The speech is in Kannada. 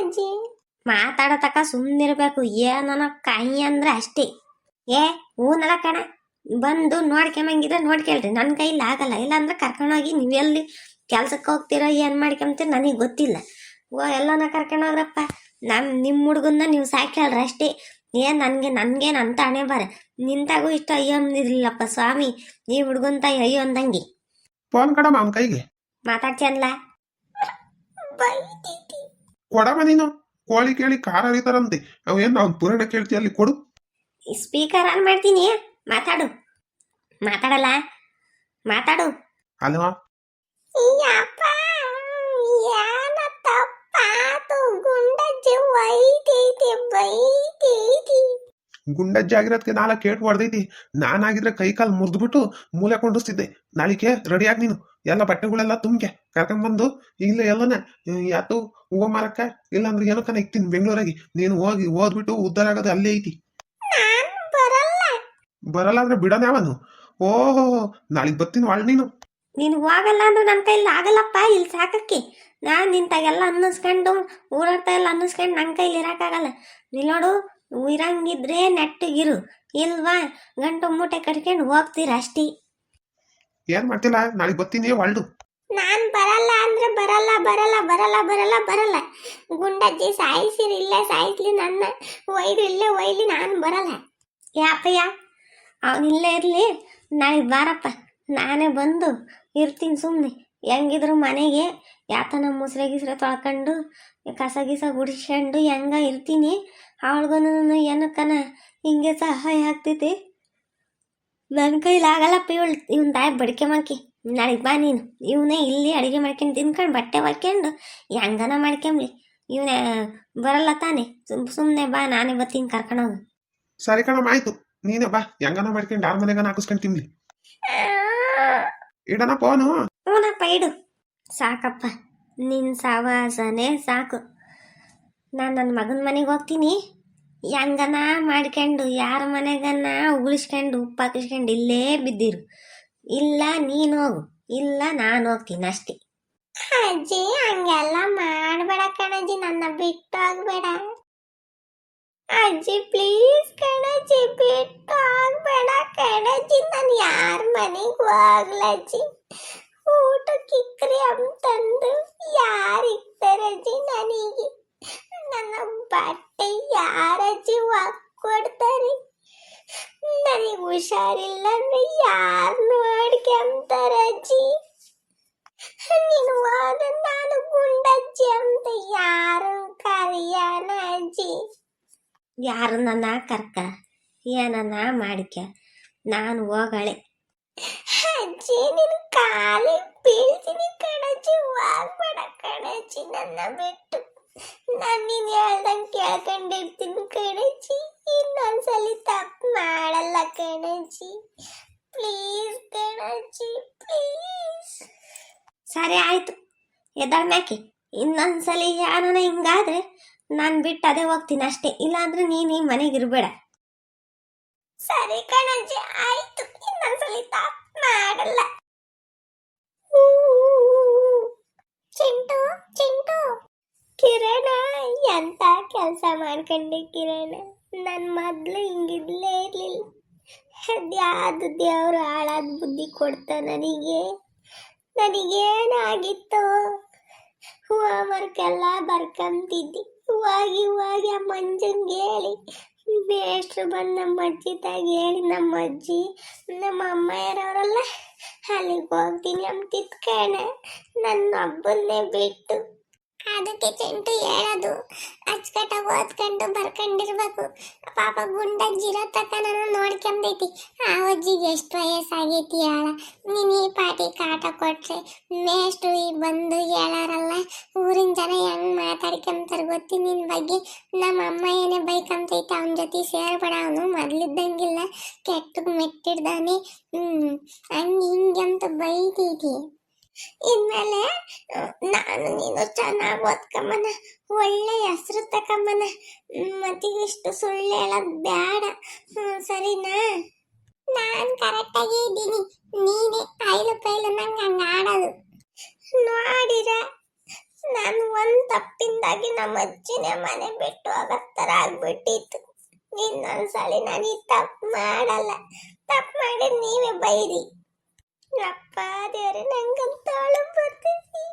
ಅಜ್ಜಿ. ಮಾತಾಡತಕ್ಕ ಸುಮ್ಮನಿರ್ಬೇಕು. ಏನನ ಕಾಯಿ ಅಂದ್ರೆ ಅಷ್ಟೇ. ಹೂನಲ್ಲ ಕಣ, ಬಂದು ನೋಡ್ಕೊಂಬಂಗಿದ್ರೆ ನೋಡ್ಕೇಳ್ರಿ, ನನ್ನ ಕೈಲಿ ಆಗಲ್ಲ. ಇಲ್ಲಾಂದ್ರೆ ಕರ್ಕೊಂಡೋಗಿ ನೀವೆಲ್ಲಿ ಕೆಲ್ಸಕ್ಕೆ ಹೋಗ್ತೀರೋ ಏನು ಮಾಡ್ಕೊಂತೀರ ನನಗೆ ಗೊತ್ತಿಲ್ಲ. ಎಲ್ಲನ ಕರ್ಕೊಂಡೋಗ್ರಪ್ಪ. ನಿಮ್ಮ ಹುಡುಗನ್ನ ನೀವು ಸಾಕ್ಯಾಳ್ರಿ ಅಷ್ಟೇ. ನನ್ಗೇನು ಅಂತ ಹಣೆ ಬಾರ. ನಿಂತಾಗೂ ಇಷ್ಟ ಅಯ್ಯೋ ಅಂದಿರ್ಲಿಲ್ಲಪ್ಪ ಸ್ವಾಮಿ, ಈ ಹುಡುಗನ್ ತಾಯಿ ಅಯ್ಯೋ ಅಂದಂಗೆ. ಫೋನ್ ಕಡ ಮಾವನ್ ಕೈಗೆ ಮಾತಾಡ್ತೀಯನ್ಲ ಕೊಡವ ನೀನು. ಕೋಳಿ ಕೇಳಿ ಖಾರ ಹರಿತಾರಂತೆ. ಅವೇನು ಅವ್ನು ಪುರಾಣ ಕೇಳ್ತಿ, ಅಲ್ಲಿ ಕೊಡು. ಸ್ಪೀಕರ್ ಆನ್ ಮಾಡ್ತೀನಿ, ಮಾತಾಡು. ಮಾತಾಡಲ್ಲ, ಮಾತಾಡು. ಅಲ್ವಾ ಯಪ್ಪ, ಏನ ತಪ್ಪಾತು? ಗುಂಡಜ್ಜಿ ಬೈತೈತಿ. ಗುಂಡಜ್ಜಿ ಆಗಿರೋದಕ್ಕೆ ನಾಳೆ ಕೇಟ್ ಹೊಡೆದೈತಿ. ನಾನಾಗಿದ್ರೆ ಕೈ ಕಾಲು ಮುರಿದ್ಬಿಟ್ಟು ಮೂಲೆ ಕೊಂಡಿಸ್ತಿದ್ದೆ. ನಾಳಿಕೆ ರೆಡಿಯಾಗಿ ನೀನು ಎಲ್ಲ ಬಟ್ಟೆಗಳೆಲ್ಲ ತುಂಬ್ಕೆ ಕರ್ಕೊಂಡ್ಬಂದು ಇಲ್ಲ ಎಲ್ಲನ ಯಾತು ಹೂವು ಮಾರಕ್ಕ, ಇಲ್ಲಾಂದ್ರೆ ಏನೋ ಕನ ಇಕ್ತೀನಿ ಬೆಂಗಳೂರಾಗಿ. ನೀನು ಹೋಗಿ ಓದ್ಬಿಟ್ಟು ಉದ್ಧಾರ ಆಗೋದು ಅಲ್ಲೇ ಐತಿ. ಬರಲ್ಲ ಅಂದ್ರೆ ಬಿಡೋಣ ಯಾವನು. ಓಹೋ, ನಾಳೆಗೆ ಬರ್ತೀನಿ ಒಳ್ ನೀನು ಹೋಗಲ್ಲ ಅಂದ್ರೆ ನನ್ನ ಕೈಲಿ ಆಗಲ್ಲಪ್ಪ ಇಲ್ಲಿ ಸಾಕಕ್ಕೆ. ನಾನು ನಿಂತಾಗೆಲ್ಲ ಅನ್ನಿಸ್ಕೊಂಡು ಊರಾಡ್ತಾ ಎಲ್ಲ ಅನ್ನಿಸ್ಕೊಂಡು ನನ್ನ ಕೈಲಿ ಇರೋಕ್ಕಾಗಲ್ಲ. ನೀನು ನೋಡು, ಇರಂಗಿದ್ರೆ ನೆಟ್ಟಗಿರು, ಇಲ್ವಾ ಗಂಟು ಮೂಟೆ ಕಟ್ಕೊಂಡು ಹೋಗ್ತೀರ ಅಷ್ಟೇ. ಏನ್ ಮಾಡ್ತಿಲ್ಲ, ನಾಳೆಗೆ ಬರ್ತೀನಿ ಒಳ್ಳು. ನಾನ್ ಬರಲ್ಲ ಅಂದ್ರೆ ಬರಲ್ಲ. ಗುಂಡಜ್ಜಿ ಸಾಯಿಸಿರಿ, ಇಲ್ಲೇ ಸಾಯಿಸ್ಲಿ, ನನ್ನ ಒಯ್ದು ಇಲ್ಲೇ ಒಯ್ಲಿ, ನಾನು ಬರಲ್ಲ. ಯಾಪಯ್ಯ, ಅವನಿಲ್ಲೇ ಇರಲಿ, ನಾಳೆಗೆ ಬಾರಪ್ಪ. ನಾನೇ ಬಂದು ಇರ್ತೀನಿ ಸುಮ್ಮನೆ. ಹೆಂಗಿದ್ರು ಮನೆಗೆ ಯಾತನ ಮುಸ್ರೆ ಗಿಸ್ರೆ ತೊಳ್ಕೊಂಡು ಕಸ ಗಿಸ ಗುಡಿಸ್ಕೊಂಡು ಹೆಂಗ ಇರ್ತೀನಿ. ಅವಳಿಗೂ ಏನಕ್ಕನ ಹಿಂಗೆ ಸಹಾಯ ಆಗ್ತೈತಿ. ನನ್ನ ಕೈಲಿ ಆಗಲ್ಲಪ್ಪ. ಇವನ್ ತಾಯಿ ಬಡಿಕೆ ಮಾಕಿ. ನಾಳೆಗೆ ಬಾ ನೀನು. ಇವನೇ ಇಲ್ಲಿ ಅಡುಗೆ ಮಾಡ್ಕೊಂಡು ತಿನ್ಕೊಂಡು ಬಟ್ಟೆ ಹೊಲ್ಕೊಂಡು ಹೆಂಗನ ಮಾಡ್ಕೊಂಬ್ಲಿ. ಇವನೇ ಬರಲ್ಲ ತಾನೆ, ಸುಮ್ಮನೆ ಬಾ, ನಾನೇ ಬರ್ತೀನಿ ಕರ್ಕೊಂಡೋಗು. ಸರಿ ಕಣಮ್ಮ, ಆಯ್ತು. ನೀನೇ ಬಾ, ಹೆಂಗನ ಮಾಡ್ಕೊಂಡು ಯಾರ ಮನೆಗನ ಹಾಕಿಸ್ಕೊಂಡು ತಿನ್ಲಿ. ಇಡಣ ಫೋನು. ಹ್ಞೂನಪ್ಪ, ಇಡು. ಸಾಕಪ್ಪ, ನಿನ್ನ ಸವಾಸನೆ ಸಾಕು. ನಾನು ನನ್ನ ಮಗನ ಮನೆಗೆ ಹೋಗ್ತೀನಿ. ಹೆಂಗನ ಮಾಡ್ಕೊಂಡು ಯಾರ ಮನೆಗನ್ನ ಉಗುಳಿಸ್ಕೊಂಡು ಉಪ್ಪು ಹಾಕಿಸ್ಕೊಂಡು ಇಲ್ಲೇ ಬಿದ್ದಿರು. ಇಲ್ಲ ನೀನು ಹೋಗು, ಇಲ್ಲ ನಾನು ಹೋಗ್ತೀನಿ ಅಷ್ಟೇ. ಅಜ್ಜಿ, ಹಂಗೆಲ್ಲ ಮಾಡಬೇಡ ಕಣಜ್ಜಿ, ನನ್ನ ಬಿಟ್ಟು ಹೋಗ್ಬೇಡ. ಅಜ್ಜಿ ಪ್ಲೀಸ್ ಕಣಜ್ಜಿ, ಬಿಟ್ಟು ಹೋಗ್ಬೇಡ ಕಣಜ್ಜಿ. ನಾನು ಯಾರ ಮನೆಗೆ ಹೋಗ್ಲಜ್ಜಿ? ಊಟಕ್ಕೆ ಇಕ್ರಿ ಅಂತಂದು ಯಾರು ಇಕ್ತಾರೆ ಅಜ್ಜಿ ನನಗೆ? ನನ್ನ ಬಟ್ಟೆ ಯಾರಜ್ಜಿ ಕೊಡ್ತಾರೆ? ನನಗೆ ಹುಷಾರಿಲ್ಲ ಅಂದ್ರೆ ಯಾರು ನೋಡ್ಕೊಂತಾರೆ ಅಜ್ಜಿ? ನೀನು ಹೋದ ನಾನು ಗುಂಡಜ್ಜಿ ಅಂತ ಯಾರು ಕರೆಯೋಣ ಅಜ್ಜಿ? ಯಾರನ್ನ ಕರ್ಕ, ಏನನ್ನ ಮಾಡಿಕ, ನಾನು ಹೋಗಳೆ. ಅಜ್ಜಿ, ನಿನ್ ಕಾಲಿ ಬೀಳ್ತೀನಿ ಕಣಜ್ಜಿ, ಹೋಗ್ಬೇಡ ಕಣಜ್ಜಿ ನನ್ನ ಬಿಟ್ಟು. ನಾನು ನೀನು ಹೇಳ್ದಂಗೆ ಕೇಳ್ಕೊಂಡಿರ್ತೀನಿ ಕಣಜ್ಜಿ. ಇನ್ನೊಂದ್ಸಲಿ ತಪ್ಪು ಮಾಡಲ್ಲ ಕಣಜ್ಜಿ, ಪ್ಲೀಸ್ ಕಣಜ್ಜಿ, ಪ್ಲೀಸ್. ಸರಿ ಆಯ್ತು, ಎದ್ದಾಳ ಮ್ಯಾಕೆ. ಇನ್ನೊಂದ್ಸಲಿ ಯಾರನ ಹಿಂಗಾದ್ರೆ ನಾನು ಬಿಟ್ಟು ಅದೇ ಹೋಗ್ತೀನಿ ಅಷ್ಟೇ. ಇಲ್ಲಾಂದ್ರೆ ನೀನು ಈ ಮನೆಗೆ ಇರಬೇಡ. ಸರಿ ಕಣಜ್ಜಿ, ಆಯ್ತು, ಇನ್ನೊಂದ್ಸಲಿ ತಪ್ಪು ಮಾಡಲ್ಲ. ಚಿಂಟು ಚಿಂಟು, ಕಿರಣ ಎಂತ ಕೆಲಸ ಮಾಡ್ಕೊಂಡೆ ಕಿರಣ. ನನ್ನ ಮೊದ್ಲು ಹಿಂಗಿದ್ಲೇ ಇರ್ಲಿಲ್ಲ. ಅದ್ಯಾವುದು ದೇವ್ರು ಹಾಳಾದ ಬುದ್ಧಿ ಕೊಡ್ತ ನನಗೆ? ನನಗೇನಾಗಿತ್ತು? ಹೋಮ್ವರ್ಕ್ ಎಲ್ಲ ಬರ್ಕೊಂತಿದ್ದಿ. ಹೋಗಿ ಆ ಮಂಜಂಗೆ ಹೇಳಿ, ಬೇಸ್ರು ಬಂದು ನಮ್ಮ ಅಜ್ಜಿದಾಗ ಹೇಳಿ, ನಮ್ಮ ಅಜ್ಜಿ ನಮ್ಮ ಅಮ್ಮ ಯಾರವರಲ್ಲ ಅಲ್ಲಿಗೆ ಹೋಗ್ತೀನಿ ಅಂತಿತ್ತು ಕಣ, ನನ್ನ ಒಬ್ಬನ್ನೇ ಬಿಟ್ಟು. ಅದಕ್ಕೆ ಚಿಂಟು ಹೇಳೋದು, ಅಚ್ಚುಕಟ್ಟಾಗಿ ಓದ್ಕೊಂಡು ಬರ್ಕೊಂಡಿರ್ಬೇಕು. ಪಾಪ ಗುಂಡಜ್ಜಿರೋ ತಕ್ಕ ನಾನು ನೋಡ್ಕೊಂಬೈತಿ. ಆ ಅಜ್ಜಿಗೆ ಎಷ್ಟು ವಯಸ್ಸಾಗೈತಿ ಹೇಳ? ನೀನು ಈ ಪಾಟಿ ಕಾಟ ಕೊಟ್ರೆ ಮೇಷ್ಟ್ರು ಈ ಬಂದು ಹೇಳಾರಲ್ಲ, ಊರಿನ ಜನ ಹೆಂಗೆ ಮಾತಾಡ್ಕೊಂತಾರೆ ಗೊತ್ತಿ ನಿನ್ನ ಬಗ್ಗೆ? ನಮ್ಮ ಅಮ್ಮ ಏನೇ ಬೈಕಂತೈತೆ, ಅವನ ಜೊತೆ ಸೇರ್ಬೇಡ, ಅವನು ಮೊದಲಿದ್ದಂಗಿಲ್ಲ, ಕೆಟ್ಟ ಮೆಟ್ಟಿಡ್ದಾನೆ, ಹಂಗೆ ಹಿಂಗೆ ಅಂತ ಬೈತೈತಿ. ಇನ್ಮೇಲೆ ನಾನು ನೀನು ಚೆನ್ನಾಗಿ ಓದ್ಕೊಂಬನ, ಒಳ್ಳೆ ಹೆಸರು ತಕೊಂಬನ, ಮತ್ತಿಷ್ಟು ಸುಳ್ಳು ಹೇಳೋದು ಬೇಡ, ಸರಿನಾ? ನಾನು ಕರೆಕ್ಟಾಗಿ ಇದ್ದೀನಿ, ನೀನೇ ಐಲು ಪೈಲು ನಂಗೆ ಹಂಗೆ ಆಡೋದು ನೋಡಿರ. ನಾನು ಒಂದ್ ತಪ್ಪಿಂದಾಗಿ ನಮ್ಮ ಅಜ್ಜಿನೇ ಮನೆ ಬಿಟ್ಟು ಹೋಗೋ ಥರ ಆಗ್ಬಿಟ್ಟಿತ್ತು. ಇನ್ನೊಂದ್ಸಲಿ ನಾನು ಈ ತಪ್ಪು ಮಾಡಲ್ಲ. ತಪ್ಪು ಮಾಡಿ ನೀವೇ ಬೈರಿ. ಅಪ್ಪ ದೇವ್ರೆ, ನಂಗಂತ ಅಳು ಬರ್ತೈತಿ.